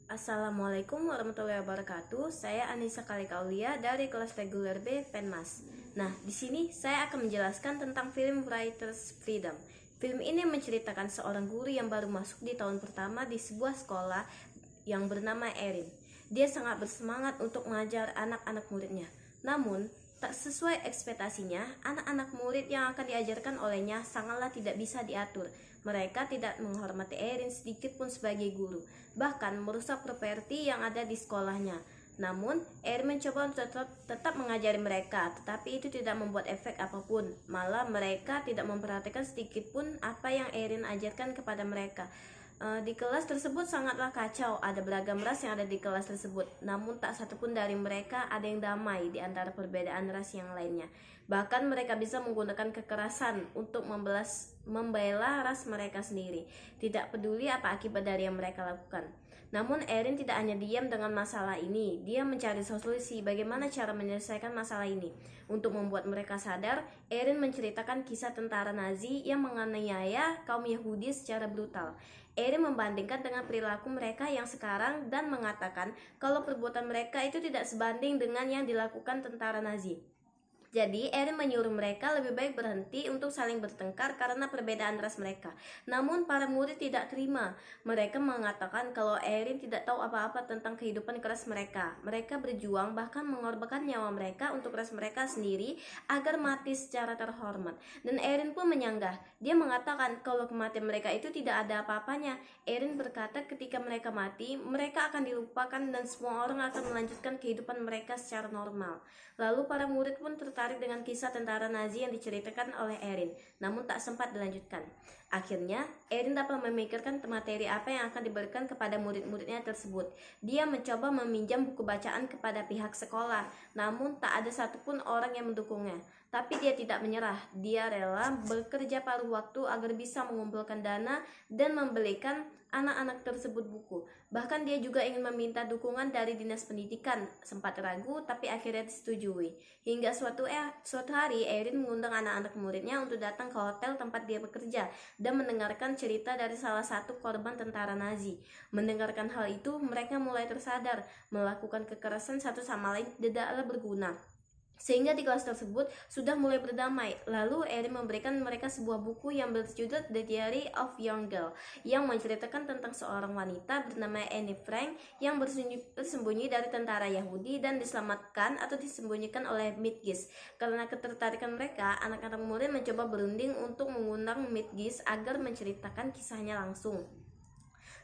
Assalamualaikum warahmatullahi wabarakatuh. Saya Anissa Kalikaulia dari kelas reguler B Penmas. Nah, di sini saya akan menjelaskan tentang film Writer's Freedom. Film ini menceritakan seorang guru yang baru masuk di tahun pertama di sebuah sekolah yang bernama Erin. Dia sangat bersemangat untuk mengajar anak-anak muridnya. Namun, tak sesuai ekspektasinya, anak-anak murid yang akan diajarkan olehnya sangatlah tidak bisa diatur. Mereka tidak menghormati Erin sedikit pun sebagai guru, bahkan merusak properti yang ada di sekolahnya. Namun, Erin mencoba untuk tetap mengajari mereka, tetapi itu tidak membuat efek apapun. Malah mereka tidak memperhatikan sedikit pun apa yang Erin ajarkan kepada mereka. Di kelas tersebut sangatlah kacau, ada beragam ras yang ada di kelas tersebut. Namun tak satupun dari mereka ada yang damai di antara perbedaan ras yang lainnya. Bahkan mereka bisa menggunakan kekerasan untuk membela ras mereka sendiri. Tidak peduli apa akibat dari yang mereka lakukan. Namun Erin tidak hanya diam dengan masalah ini. Dia mencari solusi bagaimana cara menyelesaikan masalah ini. Untuk membuat mereka sadar, Erin menceritakan kisah tentara Nazi yang menganiaya kaum Yahudi secara brutal. Erin membandingkan dengan perilaku mereka yang sekarang dan mengatakan kalau perbuatan mereka itu tidak sebanding dengan yang dilakukan tentara Nazi. Jadi, Erin menyuruh mereka lebih baik berhenti untuk saling bertengkar karena perbedaan ras mereka. Namun, para murid tidak terima. Mereka mengatakan kalau Erin tidak tahu apa-apa tentang kehidupan keras mereka. Mereka berjuang bahkan mengorbankan nyawa mereka untuk ras mereka sendiri agar mati secara terhormat. Dan Erin pun menyanggah. Dia mengatakan kalau kematian mereka itu tidak ada apa-apanya. Erin berkata ketika mereka mati, mereka akan dilupakan dan semua orang akan melanjutkan kehidupan mereka secara normal. Lalu para murid pun tertarik dengan kisah tentara Nazi yang diceritakan oleh Erin, namun tak sempat dilanjutkan. Akhirnya, Erin dapat memikirkan materi apa yang akan diberikan kepada murid-muridnya tersebut. Dia mencoba meminjam buku bacaan kepada pihak sekolah, namun tak ada satupun orang yang mendukungnya. Tapi dia tidak menyerah. Dia rela bekerja paruh waktu agar bisa mengumpulkan dana dan membelikan anak-anak tersebut buku. Bahkan dia juga ingin meminta dukungan dari dinas pendidikan. Sempat ragu, tapi akhirnya disetujui. Hingga suatu hari, Erin mengundang anak-anak muridnya untuk datang ke hotel tempat dia bekerja dan mendengarkan cerita dari salah satu korban tentara Nazi. Mendengarkan hal itu, mereka mulai tersadar melakukan kekerasan satu sama lain tidaklah berguna. Sehingga di kelas tersebut sudah mulai berdamai. Lalu Erin memberikan mereka sebuah buku yang berjudul The Diary of Young Girl, yang menceritakan tentang seorang wanita bernama Anne Frank yang bersembunyi dari tentara Yahudi dan diselamatkan atau disembunyikan oleh Midgis. Karena ketertarikan mereka, anak-anak murid mencoba berunding untuk mengundang Midgis agar menceritakan kisahnya langsung.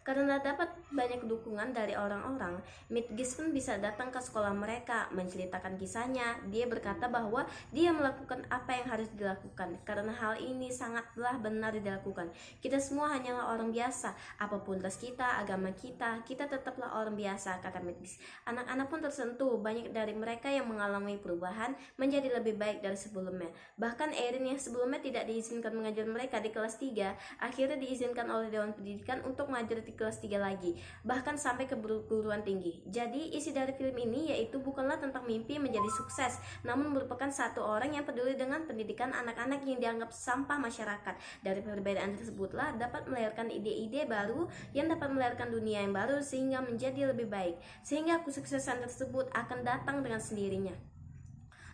Karena dapat banyak dukungan dari orang-orang, Midgis pun bisa datang ke sekolah mereka menceritakan kisahnya. Dia berkata bahwa dia melakukan apa yang harus dilakukan karena hal ini sangatlah benar dilakukan. Kita semua hanyalah orang biasa, apapun ras kita, agama kita tetaplah orang biasa, kata Midgis. Anak-anak pun tersentuh, banyak dari mereka yang mengalami perubahan menjadi lebih baik dari sebelumnya. Bahkan Erin yang sebelumnya tidak diizinkan mengajar mereka di kelas 3, akhirnya diizinkan oleh Dewan Pendidikan untuk mengajar di kelas 3 lagi, bahkan sampai ke perguruan tinggi. Jadi isi dari film ini yaitu bukanlah tentang mimpi menjadi sukses, namun merupakan satu orang yang peduli dengan pendidikan anak-anak yang dianggap sampah masyarakat. Dari perbedaan tersebutlah dapat melahirkan ide-ide baru yang dapat melahirkan dunia yang baru sehingga menjadi lebih baik, sehingga kesuksesan tersebut akan datang dengan sendirinya.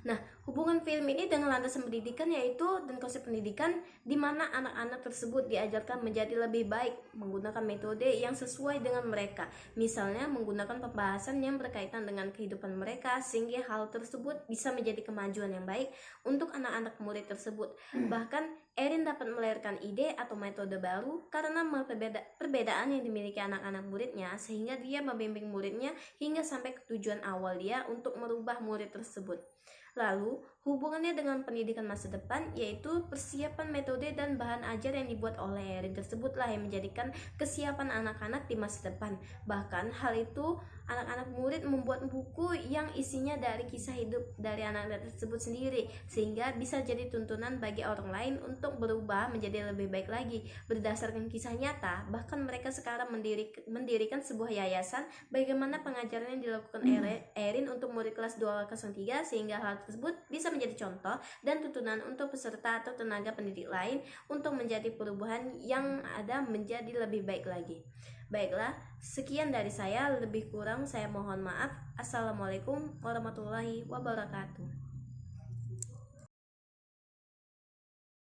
Nah, hubungan film ini dengan landasan pendidikan yaitu dan konsep pendidikan di mana anak-anak tersebut diajarkan menjadi lebih baik menggunakan metode yang sesuai dengan mereka. Misalnya menggunakan pembahasan yang berkaitan dengan kehidupan mereka sehingga hal tersebut bisa menjadi kemajuan yang baik untuk anak-anak murid tersebut. Bahkan Erin dapat melahirkan ide atau metode baru karena perbedaan yang dimiliki anak-anak muridnya sehingga dia membimbing muridnya hingga sampai ke tujuan awal dia untuk merubah murid tersebut. Lalu, hubungannya dengan pendidikan masa depan yaitu persiapan metode dan bahan ajar yang dibuat oleh Erin tersebutlah yang menjadikan kesiapan anak-anak di masa depan. Bahkan hal itu anak-anak murid membuat buku yang isinya dari kisah hidup dari anak-anak tersebut sendiri sehingga bisa jadi tuntunan bagi orang lain untuk berubah menjadi lebih baik lagi. Berdasarkan kisah nyata, bahkan mereka sekarang mendirikan sebuah yayasan bagaimana pengajaran yang dilakukan Erin untuk murid kelas 2 kelas 3 sehingga hal tersebut bisa menjadi contoh dan tuntunan untuk peserta atau tenaga pendidik lain untuk menjadi perubahan yang ada menjadi lebih baik lagi. Baiklah, sekian dari saya, lebih kurang saya mohon maaf. Assalamualaikum warahmatullahi wabarakatuh.